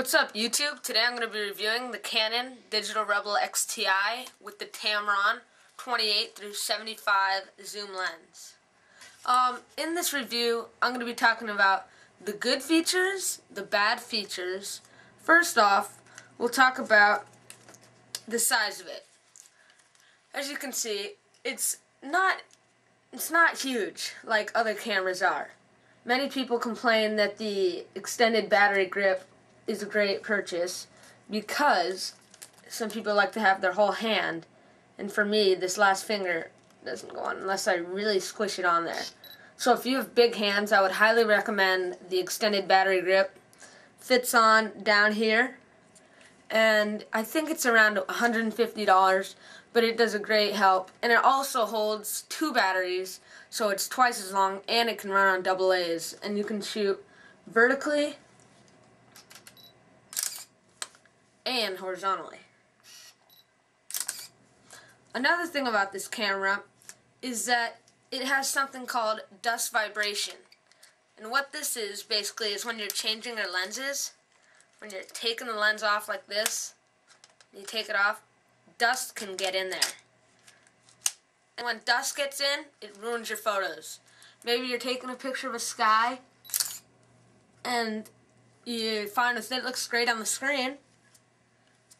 What's up, YouTube? Today I'm going to be reviewing the Canon Digital Rebel XTi with the Tamron 28-75 zoom lens. In this review, I'm going to be talking about the good features, the bad features. First off, we'll talk about the size of it. As you can see, it's not huge like other cameras are. Many people complain that the extended battery grip is a great purchase because some people like to have their whole hand, and for me, this last finger doesn't go on unless I really squish it on there. So if you have big hands, I would highly recommend the extended battery grip. Fits on down here, and I think it's around $150, but it does a great help. And it also holds 2 batteries, so it's twice as long, and it can run on AA's, and you can shoot vertically and horizontally. Another thing about this camera is that it has something called dust vibration. And what this is basically is when you're changing your lenses, when you're taking the lens off like this, you take it off, dust can get in there. And when dust gets in, it ruins your photos. Maybe you're taking a picture of a sky and you find that it looks great on the screen,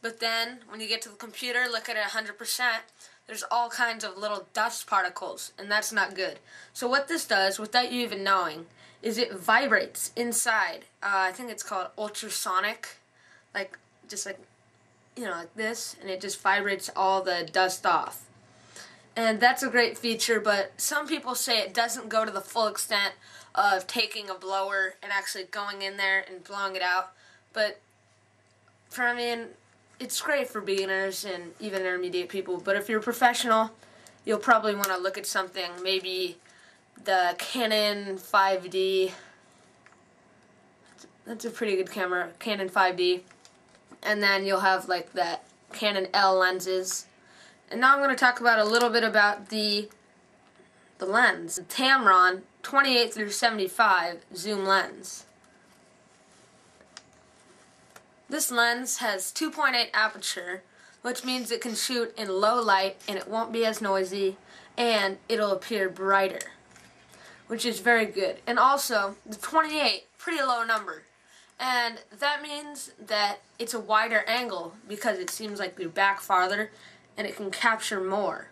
but then when you get to the computer, look at it 100%, there's all kinds of little dust particles, and that's not good. So what this does, without you even knowing, is it vibrates inside. I think it's called ultrasonic, like this, and it just vibrates all the dust off. And that's a great feature, but some people say it doesn't go to the full extent of taking a blower and actually going in there and blowing it out. But it's great for beginners and even intermediate people, but if you're a professional, you'll probably want to look at something, maybe the Canon 5D. That's a pretty good camera, Canon 5D. And then you'll have like that Canon L lenses. And now I'm going to talk about a little bit about the lens. The Tamron 28-75 zoom lens. This lens has 2.8 aperture, which means it can shoot in low light and it won't be as noisy, and it'll appear brighter, which is very good. And also, the 28, pretty low number, and that means that it's a wider angle because it seems like you're back farther and it can capture more.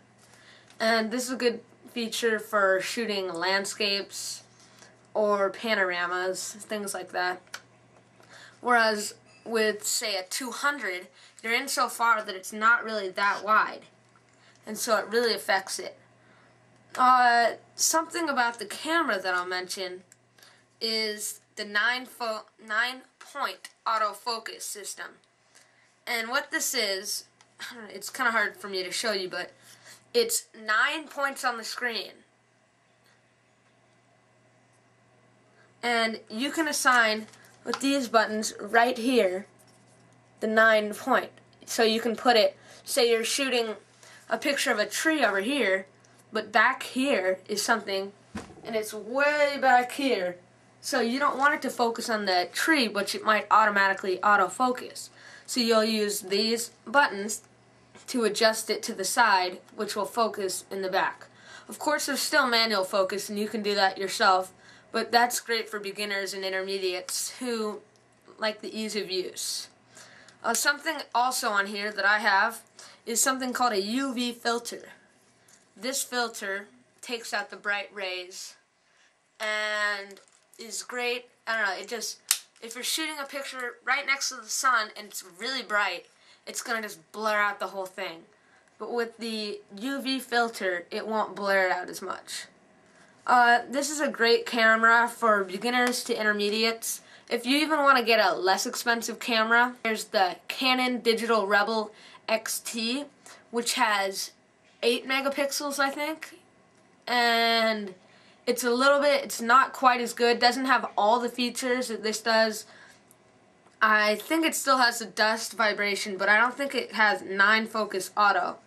And this is a good feature for shooting landscapes or panoramas, things like that. Whereas with, say, a 200, you're in so far that it's not really that wide, and so it really affects it. Something about the camera that I'll mention is the 9-point autofocus system. And what this is, it's kind of hard for me to show you, but it's 9 points on the screen. And you can assign with these buttons right here the 9 point. So you can put it, say you're shooting a picture of a tree over here, but back here is something, and it's way back here. So you don't want it to focus on the tree, but it might automatically autofocus. So you'll use these buttons to adjust it to the side, which will focus in the back. Of course, there's still manual focus, and you can do that yourself, but that's great for beginners and intermediates who like the ease of use. Something also on here that I have is something called a UV filter. This filter takes out the bright rays and is great. I don't know, if you're shooting a picture right next to the sun and it's really bright, it's going to just blur out the whole thing. But with the UV filter, it won't blur it out as much. This is a great camera for beginners to intermediates. If you even want to get a less expensive camera, there's the Canon Digital Rebel XTi, which has 8 megapixels, I think. And it's not quite as good, doesn't have all the features that this does. I think it still has the dust vibration, but I don't think it has 9 focus auto.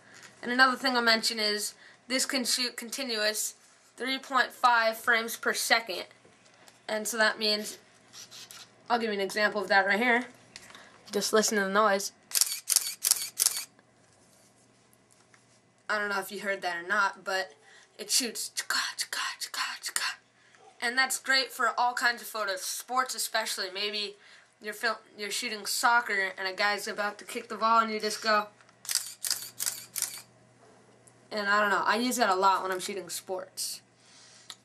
And another thing I'll mention is this can shoot continuous 3.5 frames per second. And so that means, I'll give you an example of that right here. Just listen to the noise. I don't know if you heard that or not, but it shoots. And that's great for all kinds of photos, sports especially. Maybe you're shooting soccer and a guy's about to kick the ball and you just go. And I don't know, I use that a lot when I'm shooting sports.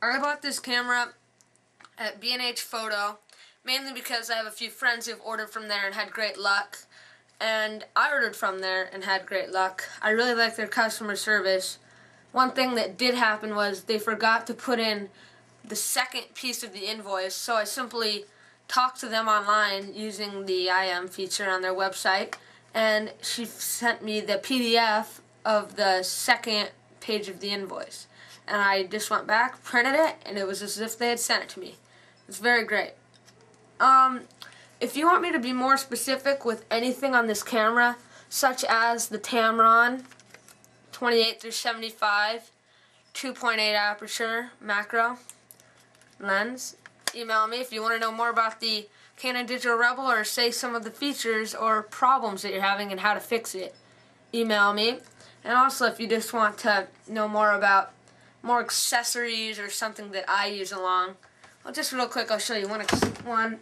I bought this camera at B&H Photo, mainly because I have a few friends who've ordered from there and had great luck. And I ordered from there and had great luck. I really like their customer service. One thing that did happen was they forgot to put in the second piece of the invoice, so I simply talked to them online using the IM feature on their website, and she sent me the PDF of the second page of the invoice. And I just went back, printed it, and it was as if they had sent it to me. It's very great. If you want me to be more specific with anything on this camera, such as the Tamron 28-75 2.8 aperture macro lens, email me if you want to know more about the Canon Digital Rebel or say some of the features or problems that you're having and how to fix it. Email me. And also if you just want to know more about more accessories or something that I use along, well, just real quick I'll show you one.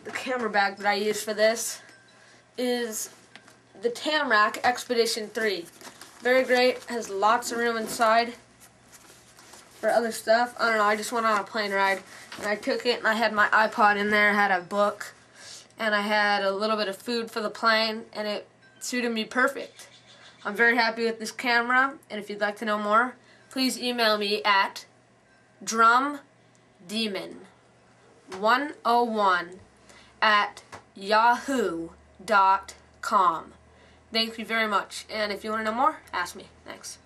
The camera bag that I use for this is the Tamron Expedition 3. Very great, has lots of room inside for other stuff. I don't know, I just went on a plane ride and I took it and I had my iPod in there, had a book, and I had a little bit of food for the plane, and it suited me perfect. I'm very happy with this camera, and if you'd like to know more, please email me at drumdemon101@yahoo.com. Thank you very much, and if you want to know more, ask me. Thanks.